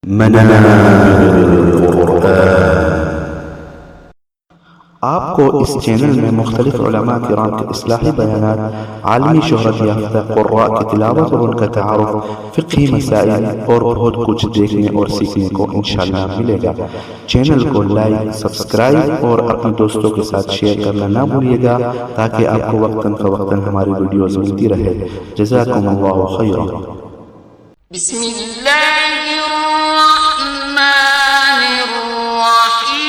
منار القرآن۔ آپ کو اس چینل میں مختلف علماء کرام کے اصلاحی بیانات، عالمی شہرت یافتہ قراء کی تلاوت اور ان کا تعارف، فقہی مسائل اور بہت کچھ دیکھنے اور سیکھنے کو انشاءاللہ ملے گا۔ چینل کو لائک، سبسکرائب اور اپنے دوستوں کے ساتھ شیئر کرنا نہ بھولیے گا تاکہ آپ کو وقتاً فوقتاً ہماری ویڈیوز ملتی رہے۔ جزاکم اللہ خیرا۔ بسم اللہ الرحمن الرحیم۔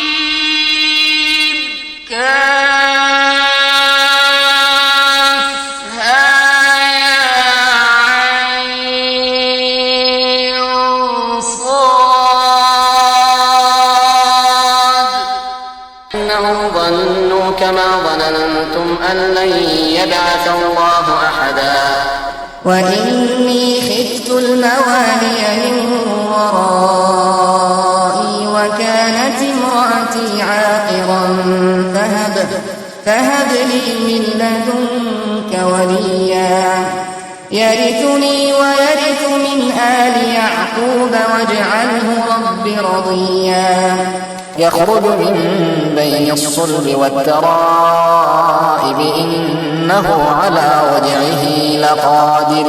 ظنوا كما ظننتم أن لن يبعث الله أحدا وإني خفت الموالي من ورائي وكانت امرأتي عاقرا فهب لي من لدنك وليا يرثني ويرث من آل يعقوب واجعله رب رضيا يخرج من بين الصلب والترائب إنه على وجعه لقادر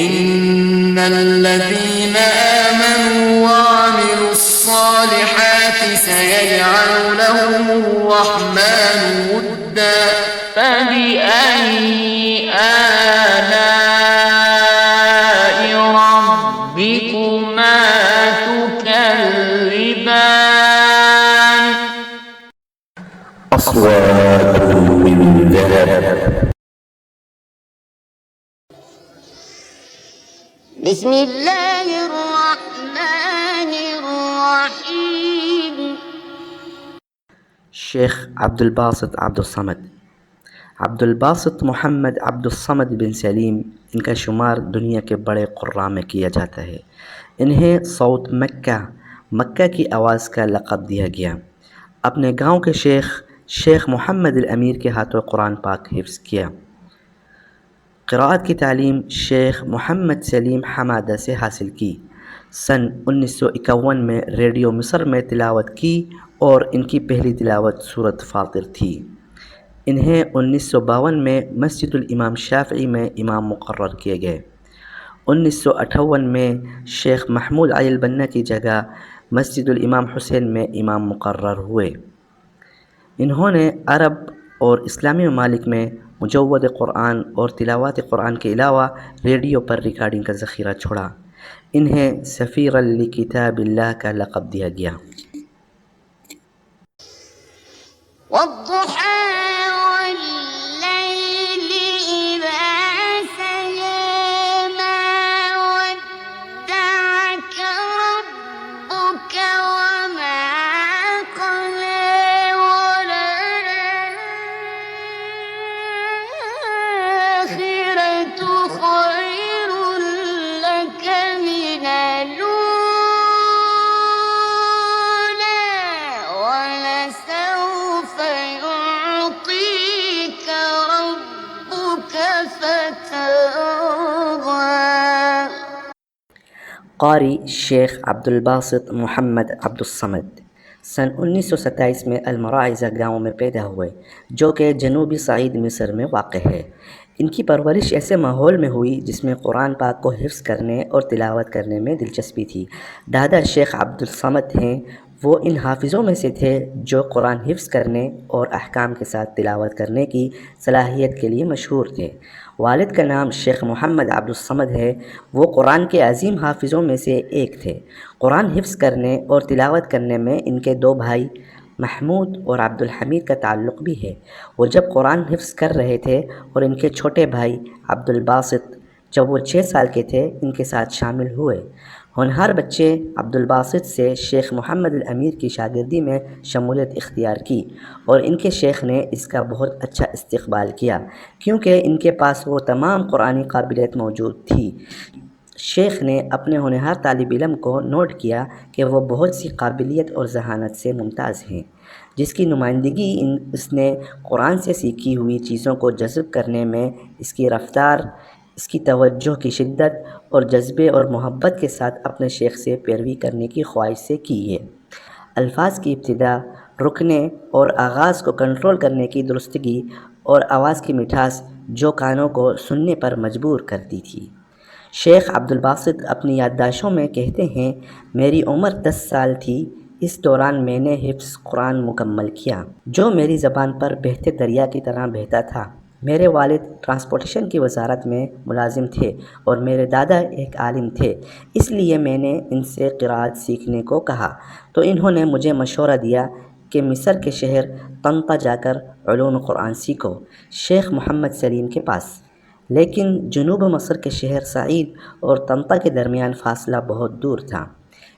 إن الذين آمنوا وعملوا الصالحات سيجعل لهم الرحمن ودا فبأي آلاء ربكما تكذبان أصوات من ذهب۔ بسم الله الرحمن الرحيم۔ شیخ عبدالباسط عبدالصمد عبدالباسط محمد عبدالصمد بن سلیم، ان کا شمار دنیا کے بڑے قراء میں کیا جاتا ہے۔ انہیں صوت مکہ کی آواز کا لقب دیا گیا۔ اپنے گاؤں کے شیخ محمد الامیر کے ہاتھوں قرآن پاک حفظ کیا۔ قراءت کی تعلیم شیخ محمد سلیم حمادہ سے حاصل کی۔ سن 1951 میں ریڈیو مصر میں تلاوت کی اور ان کی پہلی تلاوت سورۃ فاطر تھی۔ انہیں 1952 میں مسجد الامام شافعی میں امام مقرر کیے گئے۔ 1958 میں شیخ محمود علی البنا کی جگہ مسجد الامام حسین میں امام مقرر ہوئے۔ انہوں نے عرب اور اسلامی ممالک میں مجود قرآن اور تلاوت قرآن کے علاوہ ریڈیو پر ریکارڈنگ کا ذخیرہ چھوڑا۔ انہیں سفیرا لکتاب اللہ کا لقب دیا گیا۔ والضحى والليل إذا سجى ما ودعك ربك وما قلى وللآخرة خير لك من الأولى ولسوف يعطيك ربك فترضى۔ قاری شیخ عبدالباسط محمد عبدالصمد سن 1927 میں المراعظہ گاؤں میں پیدا ہوئے، جو کہ جنوبی صعید مصر میں واقع ہے۔ ان کی پرورش ایسے ماحول میں ہوئی جس میں قرآن پاک کو حفظ کرنے اور تلاوت کرنے میں دلچسپی تھی۔ دادا شیخ عبدالصمد ہیں، وہ ان حافظوں میں سے تھے جو قرآن حفظ کرنے اور احکام کے ساتھ تلاوت کرنے کی صلاحیت کے لیے مشہور تھے۔ والد کا نام شیخ محمد عبدالصمد ہے، وہ قرآن کے عظیم حافظوں میں سے ایک تھے۔ قرآن حفظ کرنے اور تلاوت کرنے میں ان کے دو بھائی محمود اور عبدالحمید کا تعلق بھی ہے۔ وہ جب قرآن حفظ کر رہے تھے اور ان کے چھوٹے بھائی عبدالباسط جب وہ 6 سال کے تھے ان کے ساتھ شامل ہوئے۔ ہونہار بچے عبدالباسط سے شیخ محمد الامیر کی شاگردی میں شمولیت اختیار کی اور ان کے شیخ نے اس کا بہت اچھا استقبال کیا کیونکہ ان کے پاس وہ تمام قرآنی قابلیت موجود تھی۔ شیخ نے اپنے ہونہار طالب علم کو نوٹ کیا کہ وہ بہت سی قابلیت اور ذہانت سے ممتاز ہیں، جس کی نمائندگی اس نے قرآن سے سیکھی ہوئی چیزوں کو جذب کرنے میں، اس کی رفتار، اس کی توجہ کی شدت اور جذبے اور محبت کے ساتھ اپنے شیخ سے پیروی کرنے کی خواہش سے کی ہے۔ الفاظ کی ابتدا، رکنے اور آغاز کو کنٹرول کرنے کی درستگی اور آواز کی مٹھاس جو کانوں کو سننے پر مجبور کرتی تھی۔ شیخ عبدالباسط اپنی یادداشتوں میں کہتے ہیں، میری عمر 10 سال تھی، اس دوران میں نے حفظ قرآن مکمل کیا، جو میری زبان پر بہتے دریا کی طرح بہتا تھا۔ میرے والد ٹرانسپورٹیشن کی وزارت میں ملازم تھے اور میرے دادا ایک عالم تھے، اس لیے میں نے ان سے قرأت سیکھنے کو کہا تو انہوں نے مجھے مشورہ دیا کہ مصر کے شہر طنطا جا کر علوم قرآن سیکھو، شیخ محمد سلیم کے پاس۔ لیکن جنوب مصر کے شہر سعید اور طنطا کے درمیان فاصلہ بہت دور تھا،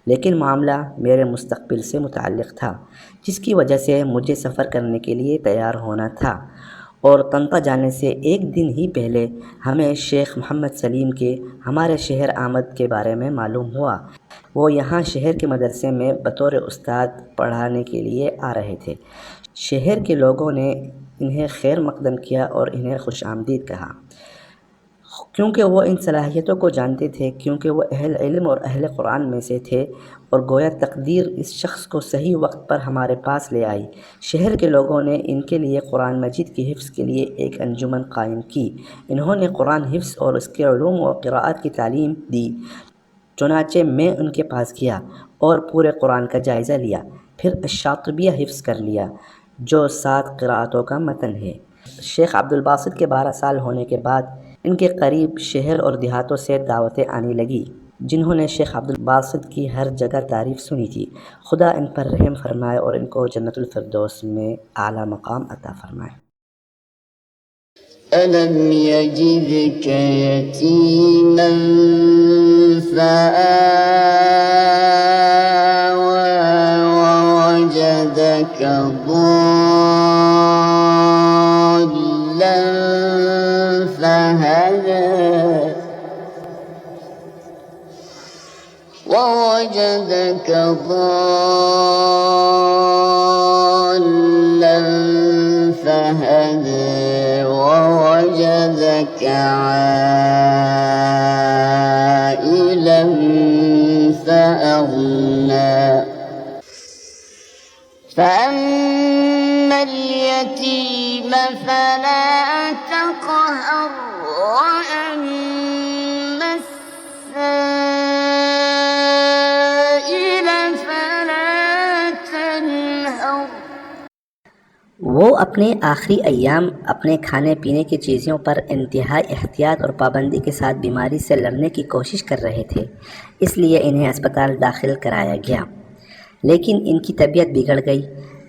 لیکن معاملہ میرے مستقبل سے متعلق تھا، جس کی وجہ سے مجھے سفر کرنے کے لیے تیار ہونا تھا، اور طنطا جانے سے ایک دن ہی پہلے ہمیں شیخ محمد سلیم کے ہمارے شہر آمد کے بارے میں معلوم ہوا۔ وہ یہاں شہر کے مدرسے میں بطور استاد پڑھانے کے لیے آ رہے تھے۔ شہر کے لوگوں نے انہیں خیر مقدم کیا اور انہیں خوش آمدید کہا، کیونکہ وہ ان صلاحیتوں کو جانتے تھے، کیونکہ وہ اہل علم اور اہل قرآن میں سے تھے، اور گویا تقدیر اس شخص کو صحیح وقت پر ہمارے پاس لے آئی۔ شہر کے لوگوں نے ان کے لیے قرآن مجید کی حفظ کے لیے ایک انجمن قائم کی۔ انہوں نے قرآن حفظ اور اس کے علوم و قراءت کی تعلیم دی۔ چنانچہ میں ان کے پاس گیا اور پورے قرآن کا جائزہ لیا، پھر الشاطبیہ حفظ کر لیا، جو 7 قراءتوں کا متن ہے۔ شیخ عبدالباسط کے 12 سال ہونے کے بعد ان کے قریب شہر اور دیہاتوں سے دعوتیں آنے لگیں، جنہوں نے شیخ عبدالباسط کی ہر جگہ تعریف سنی تھی۔ خدا ان پر رحم فرمائے اور ان کو جنت الفردوس میں اعلیٰ مقام عطا فرمائے۔ أَلَمْ يَجِدْكَ يَتِيمًا فَآوَىٰ وَوَجَدَكَ ضَالًّا فَهَدَىٰ وَوَجَدَكَ ضَالًّا فَهَدَىٰ وَوَجَدَكَ عَائِلًا فَأَغْنَىٰ فَأَمَّا الْيَتِيمَ فَلَا تَقْهَرْ وَأَمَّا السَّائِلَ فَلَا تَنْهَرْ۔ وہ اپنے آخری ایام اپنے کھانے پینے کی چیزوں پر انتہائی احتیاط اور پابندی کے ساتھ بیماری سے لڑنے کی کوشش کر رہے تھے، اس لیے انہیں اسپتال داخل کرایا گیا، لیکن ان کی طبیعت بگڑ گئی،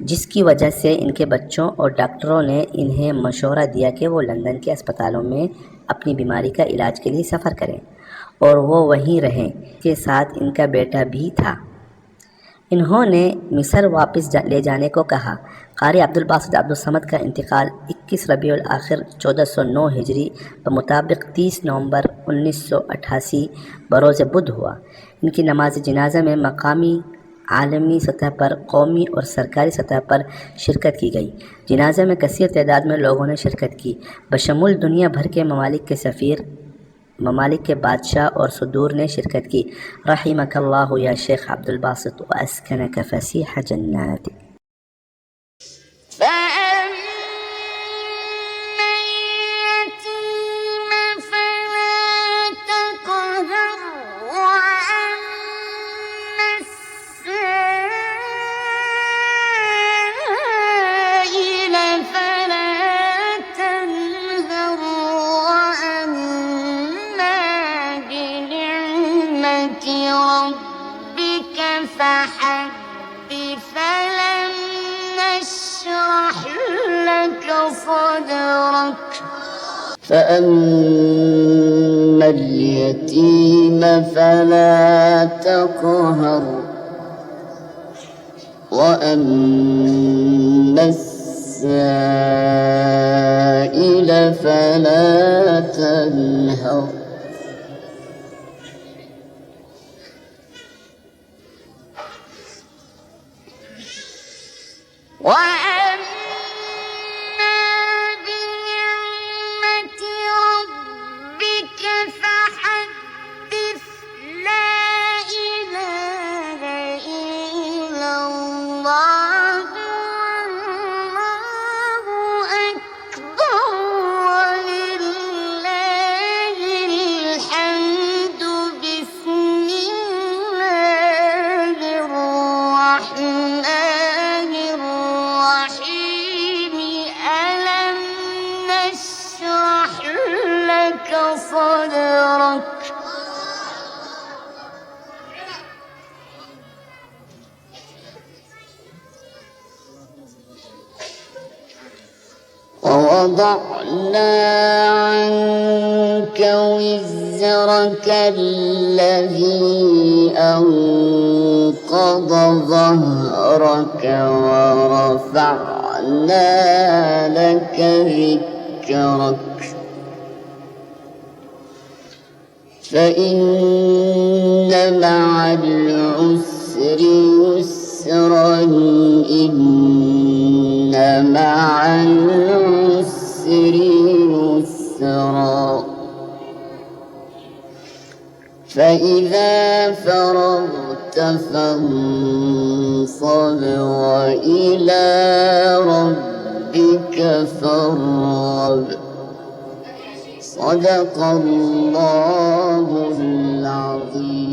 جس کی وجہ سے ان کے بچوں اور ڈاکٹروں نے انہیں مشورہ دیا کہ وہ لندن کے اسپتالوں میں اپنی بیماری کا علاج کے لیے سفر کریں، اور وہ وہیں رہیں۔ کے ساتھ ان کا بیٹا بھی تھا۔ انہوں نے مصر واپس لے جانے کو کہا۔ قاری عبدالباسط عبدالصمد کا انتقال 21 ربیع الاخر 1409 ہجری بمطابق 30 نومبر 1988 بروز بدھ ہوا۔ ان کی نماز جنازہ میں مقامی، عالمی سطح پر، قومی اور سرکاری سطح پر شرکت کی گئی۔ جنازہ میں کثیر تعداد میں لوگوں نے شرکت کی، بشمول دنیا بھر کے ممالک کے سفیر، ممالک کے بادشاہ اور صدور نے شرکت کی۔ رحمک اللہ یا شیخ عبدالباسط واسکنک فسیح جنات۔ فَأَمَّا الْيَتِيمَ فَلَا تَقْهَرْ وَأَمَّا السَّائِلَ فَلَا تَنْهَرْ وَأَمَّا بِنِعْمَةِ رَبِّكَ فَحَدِّثْ فَلَمْ نَشْرَحْ لَكَ صَدْرَكَ فَأَمَّا الْيَتِيمَ فَلَا تَقْهَرْ وَأَمَّا السَّائِلَ فَلَا تَنْهَرْ۔ وَأَمَّا بِنِعْمَةِ رَبِّكَ ووضعنا عنك وزرك الذي أنقض ظهرك ورفعنا لك ذكرك فإن مع العسر يسرا إن مع العسر يسرا فإذا فرغت فانصب وإلى ربك فارغب صدق الله العظيم.